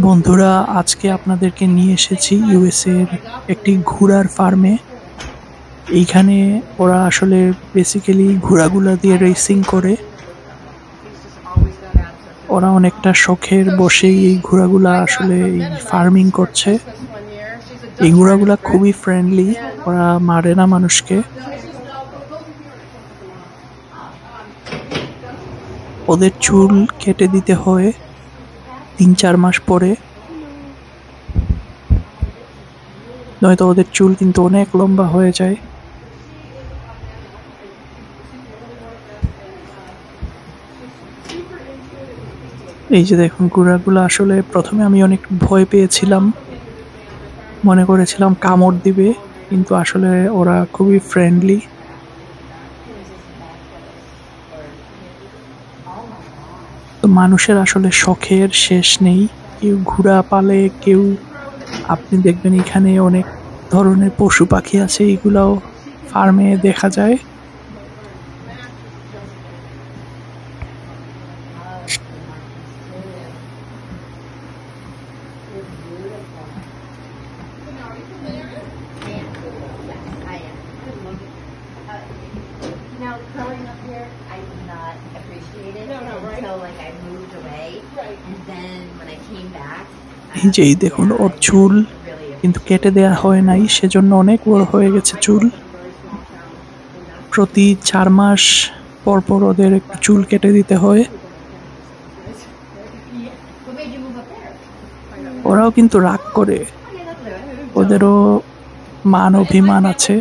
বন্ধুরা, আজকে আপনাদেরকে নিয়ে এসেছি ইউএসএ এর একটি ঘোড়ার ফার্মে। এইখানে ওরা আসলে বেসিক্যালি ঘোড়াগুলা দিয়ে রেসিং করে। ওরা অনেকটা শখের বসেই এই ঘোড়াগুলা আসলে ফার্মিং করছে। এই ঘোড়াগুলা খুবই ফ্রেন্ডলি, ওরা মারে না মানুষকে। ওদের চুল কেটে দিতে হয় ৩-৪ মাস পরে, নয়তো ওদের চুল কিন্তু অনেক লম্বা হয়ে যায়। এই যে দেখুন ঘোড়াগুলো, আসলে প্রথমে আমি অনেক ভয় পেয়েছিলাম, মনে করেছিলাম কামড় দিবে, কিন্তু আসলে ওরা খুবই ফ্রেন্ডলি। তো মানুষের আসলে শখের শেষ নেই, কেউ ঘোড়া পালে, কেউ আপনি দেখবেন এখানে অনেক ধরনের পশু পাখি আছে, এগুলাও ফার্মে দেখা যায়। Now, growing up here, I did not appreciate it until like I moved away, and then when I came back, এই যে এই দেখুন, ওর চুল কিন্তু কেটে দেয়া হয় নাই, সেজন্য অনেক বড় হয়ে গেছে চুল। প্রতি ৪ মাস পর পর ওদের একটু চুল কেটে দিতে হয়। ওরাও কিন্তু রাগ করে, ওদেরও মান অভিমান আছে।